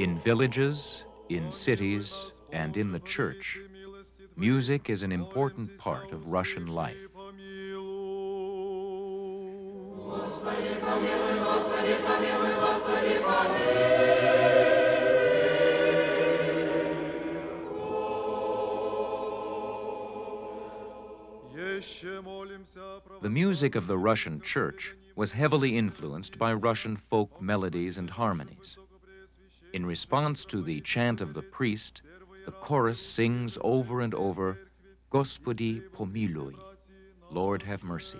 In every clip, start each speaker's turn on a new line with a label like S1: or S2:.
S1: In villages, in cities, and in the church, music is an important part of Russian life. The music of the Russian church was heavily influenced by Russian folk melodies and harmonies. In response to the chant of the priest, the chorus sings over and over, Господи помилуй, Lord have mercy.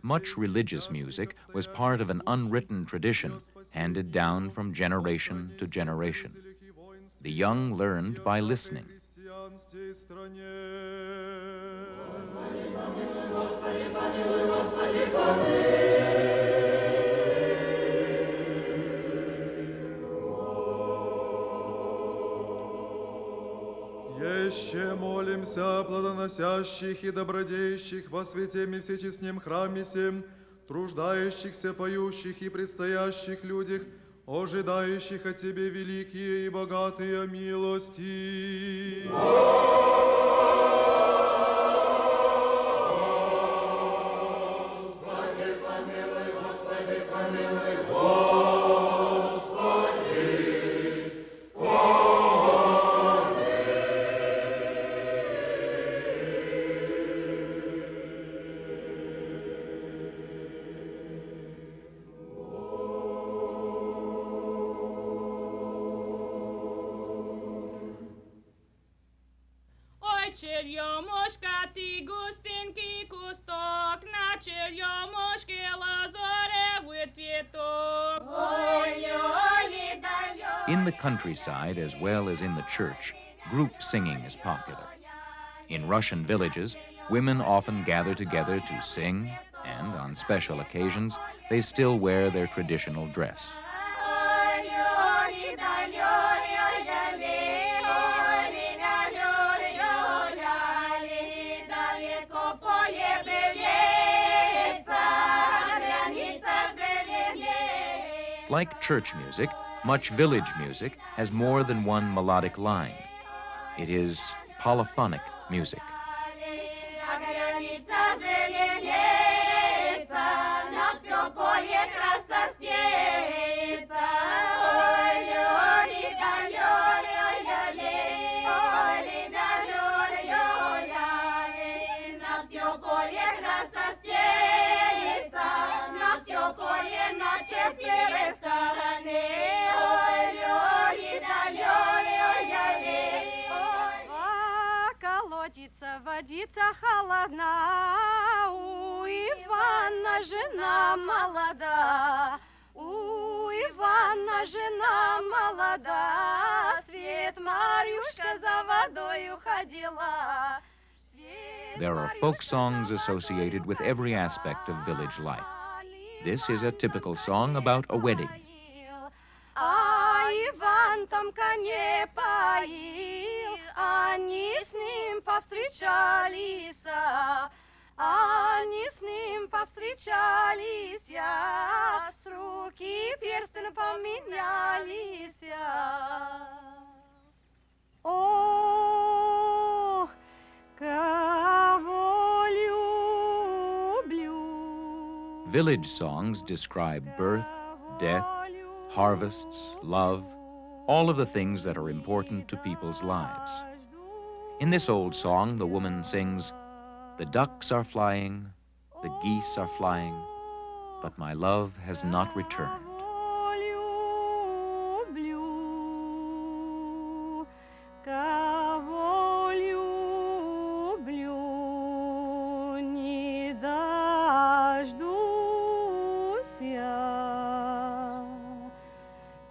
S1: Much religious music was part of an unwritten tradition handed down from generation to generation. The young learned by listening.
S2: Еще молимся о плодоносящих и добродеющих во святем и всечестнем храме сем, труждающихся, поющих и предстоящих людях, ожидающих от Тебе великие и богатые милости. Господи, помилуй, Господи, помилуй,
S1: In the countryside, as well as in the church, group singing is popular. In Russian villages, women often gather together to sing, and on special occasions, they still wear their traditional dress. Like church music, much village music has more than one melodic line. It is polyphonic music.
S3: Водица холодна, у Ивана жена молода, у Ивана жена молода, свет Марьюшка за водою ходила.
S1: There are folk songs associated with every aspect of village life. This is a typical song about a wedding.
S3: А Иван там коней поил, они с ним повстречались, они с ним повстречались, с руки перстень поменялись. Ох, кого люблю.
S1: Village songs describe birth, death, harvests, love, all of the things that are important to people's lives. In this old song, the woman sings, "The ducks are flying, the geese are flying, but my love has not returned."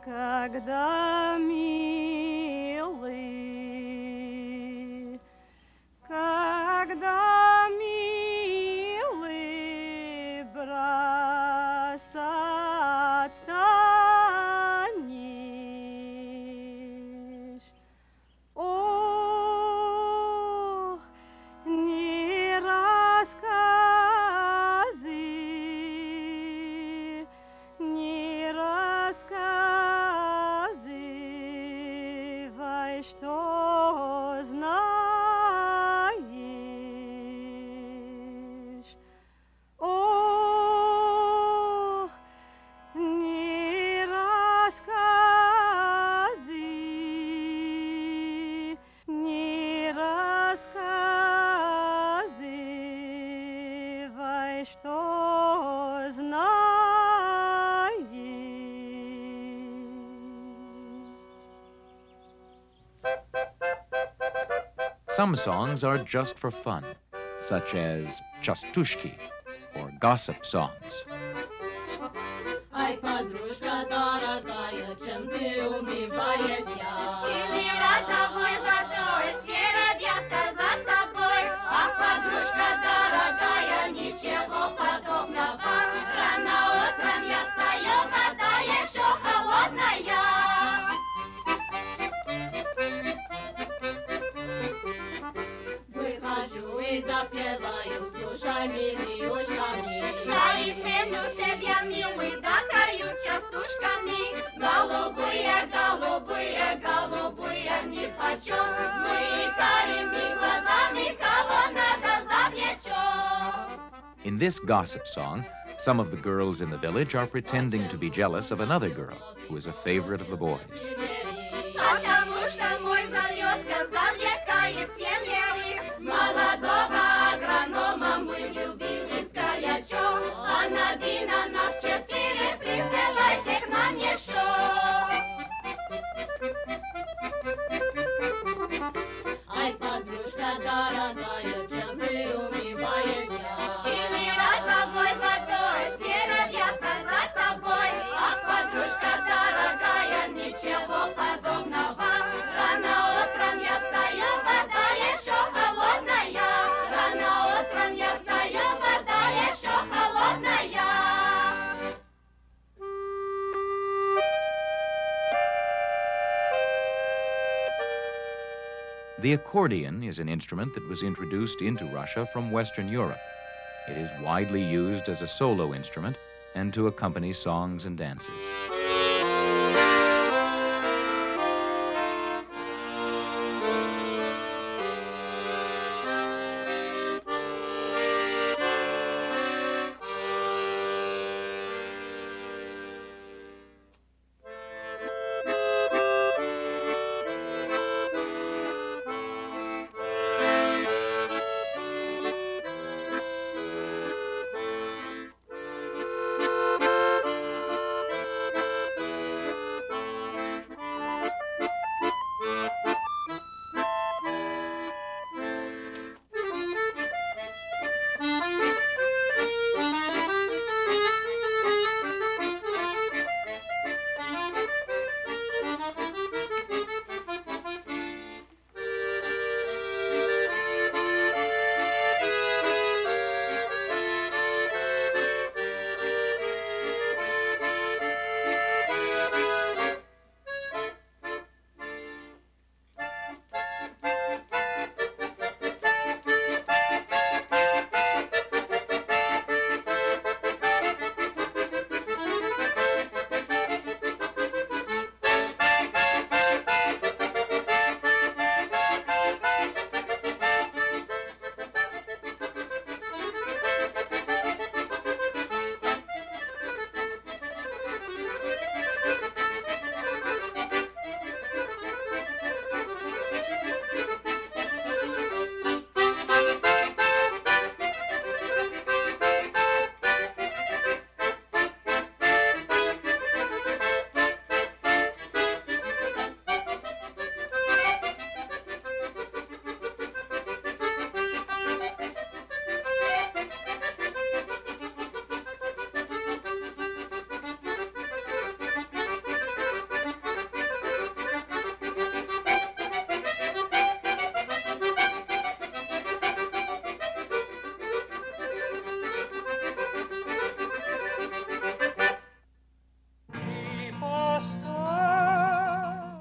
S3: Когда
S1: Some songs are just for fun, such as chastushki, or gossip songs.
S4: Ай, подружка дорогая, чем ты умиваешься?
S3: Или розовой водой, все ребята за тобой.
S4: Ах, подружка дорогая, ничего подобного. Рано утром я встаю, вода еще холодная. Выхожу и запеваю, слушай, милый, ушками.
S3: Заискивлю тебя, милый, да корю частушками.
S4: Голубые, голубые, голубые, нипочем. Мы карими глазами, кого надо завлечем.
S1: In this gossip song, some of the girls in the village are pretending to be jealous of another girl who is a favorite of the boys.
S3: Потому что мой зальетка завлекает семьи.
S4: Молодого агронома мы любили горячо, а на вина нас 4, присылайте к нам еще. Ай, подружка дорогая, чем ты умиваешься?
S3: Или розовой водой, все ребята за тобой.
S4: Ах, подружка дорогая, ничего подобного. Рано утром я встаю, вода еще холодная. Рано утром я встаю, вода еще холодная.
S1: The accordion is an instrument that was introduced into Russia from Western Europe. It is widely used as a solo instrument and to accompany songs and dances.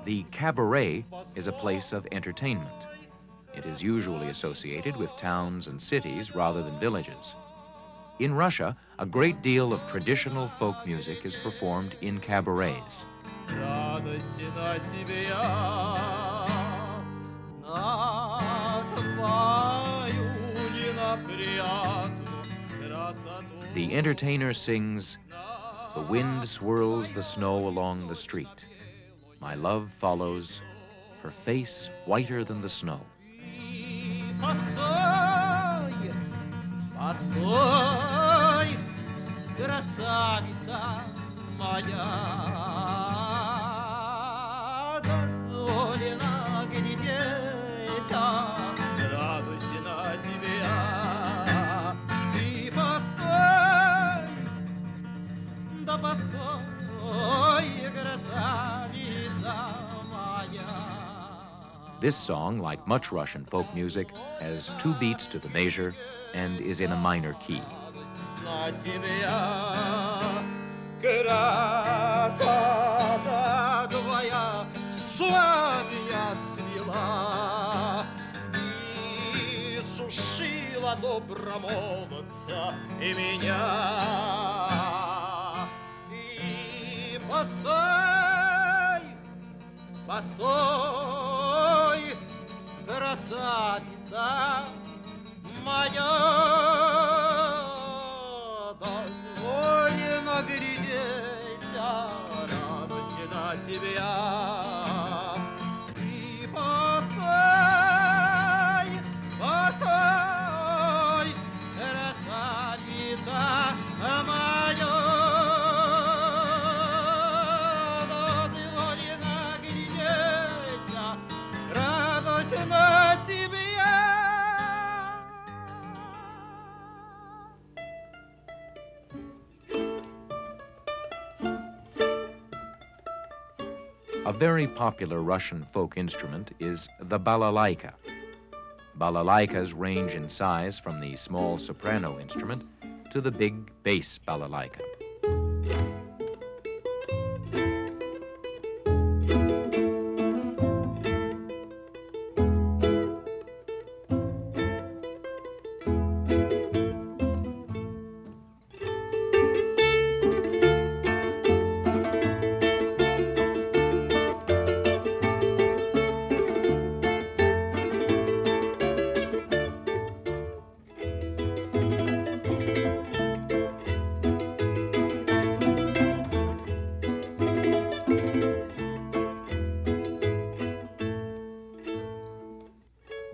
S1: The cabaret is a place of entertainment. It is usually associated with towns and cities rather than villages. In Russia, a great deal of traditional folk music is performed in cabarets. The entertainer sings, "The wind swirls the snow along the street. My love follows, her face whiter than the snow."
S5: Постой, постой, красавица моя, дозволено глядеть
S1: This song, like much Russian folk music, has 2 beats to the measure and is in a minor key.
S5: На тебя, красота твоя, пламя свела и сушила добромолодца и меня. И постой, постой, красавица моя, дозволено глядеться, радость на тебя. И постой, постой, красавица моя, дозволено глядеться, радость на тебя.
S1: A very popular Russian folk instrument is the balalaika. Balalaikas range in size from the small soprano instrument to the big bass balalaika.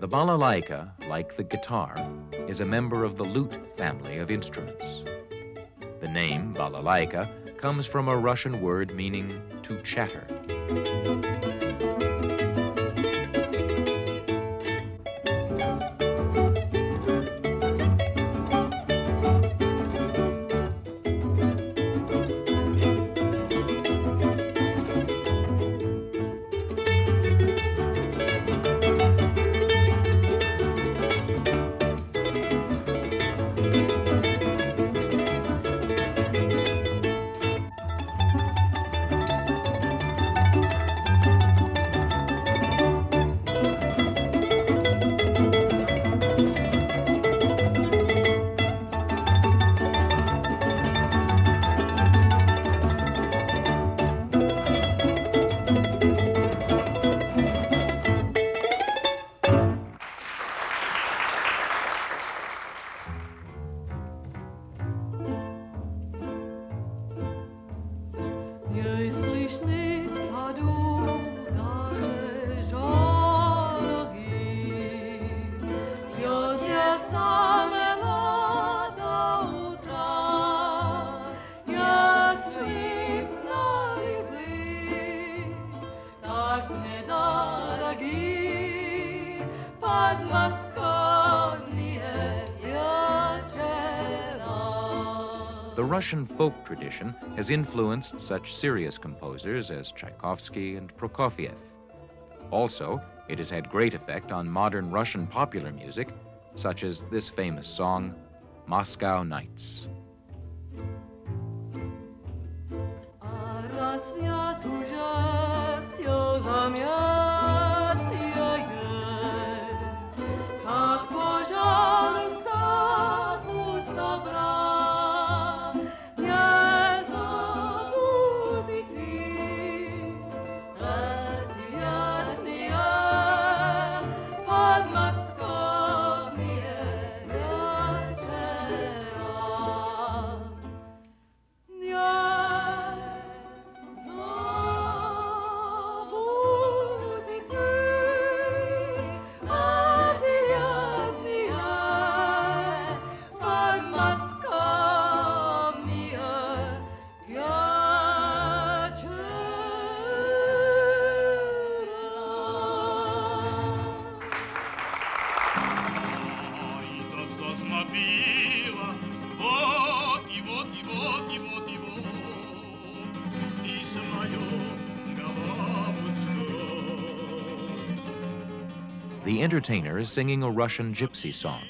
S1: The balalaika, like the guitar, is a member of the lute family of instruments. The name balalaika comes from a Russian word meaning to chatter.
S6: Ей слышны в саду даже жароги, слезы самые до утра. Если б знали вы, так недороги подмосковные вечера.
S1: The Russian folk tradition has influenced such serious composers as Tchaikovsky and Prokofiev. Also, it has had great effect on modern Russian popular music, such as this famous song, Moscow Nights.
S6: А рассвет уже все заметнее, как, пожалуйста, будь добра, не забудь идти эти летние подмосковные вечера. Не
S1: The entertainer is singing a Russian gypsy song.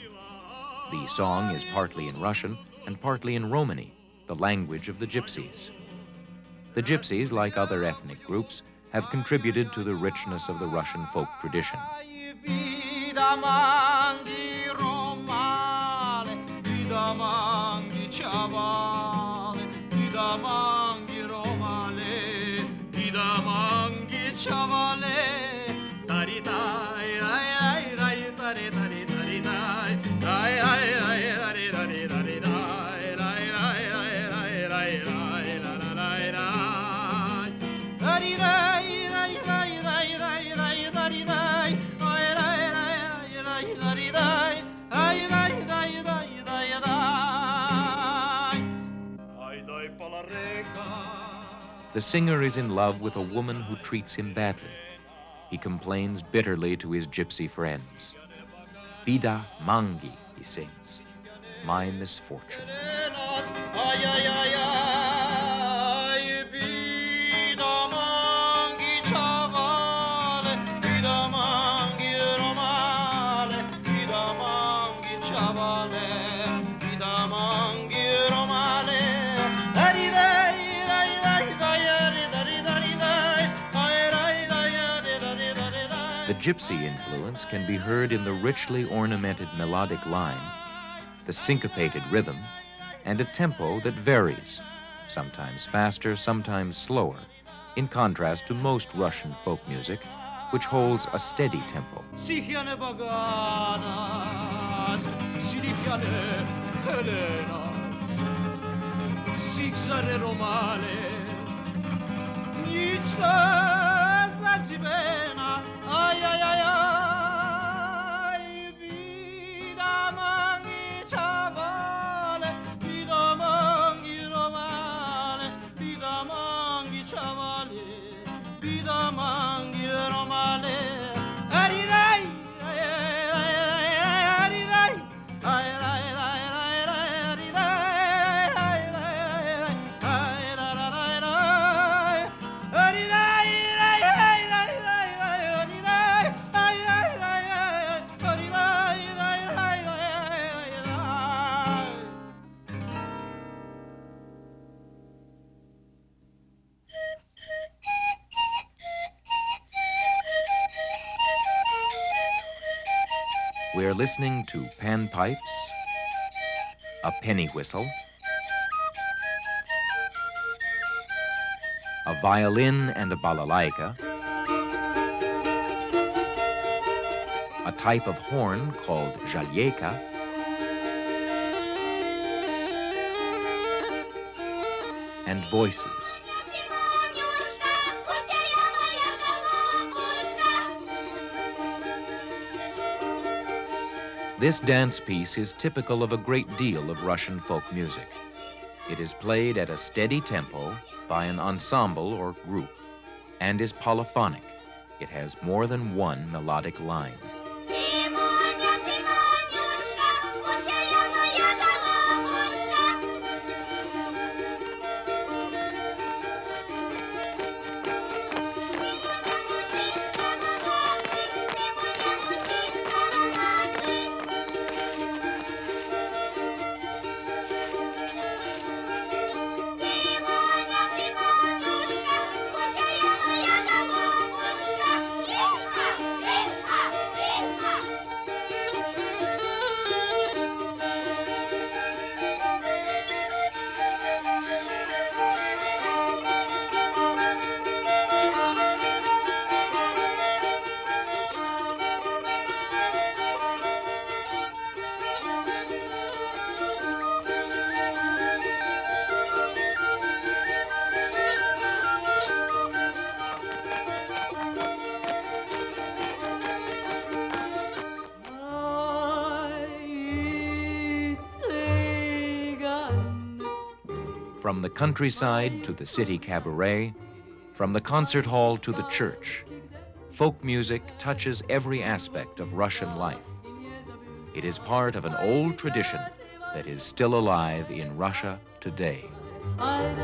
S1: The song is partly in Russian and partly in Romani, the language of the gypsies. The gypsies, like other ethnic groups, have contributed to the richness of the Russian folk tradition. The singer is in love with a woman who treats him badly. He complains bitterly to his gypsy friends. Bida mangi, he sings, my misfortune. The gypsy influence can be heard in the richly ornamented melodic line, the syncopated rhythm, and a tempo that varies, sometimes faster, sometimes slower, in contrast to most Russian folk music, which holds a steady tempo. We're listening to panpipes, a penny whistle, a violin and a balalaika, a type of horn called zhalieka, and voices. This dance piece is typical of a great deal of Russian folk music. It is played at a steady tempo by an ensemble or group and is polyphonic. It has more than one melodic line. From the countryside to the city cabaret, from the concert hall to the church, folk music touches every aspect of Russian life. It is part of an old tradition that is still alive in Russia today.
S6: I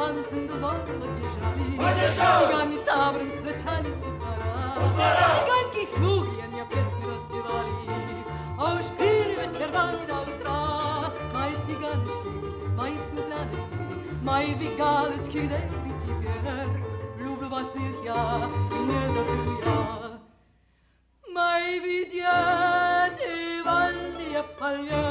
S6: танцем дубов подъезжали, цыгане табором встречались у двора, цыганки слуги песни распевали, а уж пили вечерами до утра. Мои цыганочки, мои смугляночки, мои вигалочки, да ведь теперь люблю вас ведь я и не забыл я. Мои видят и вальные поля,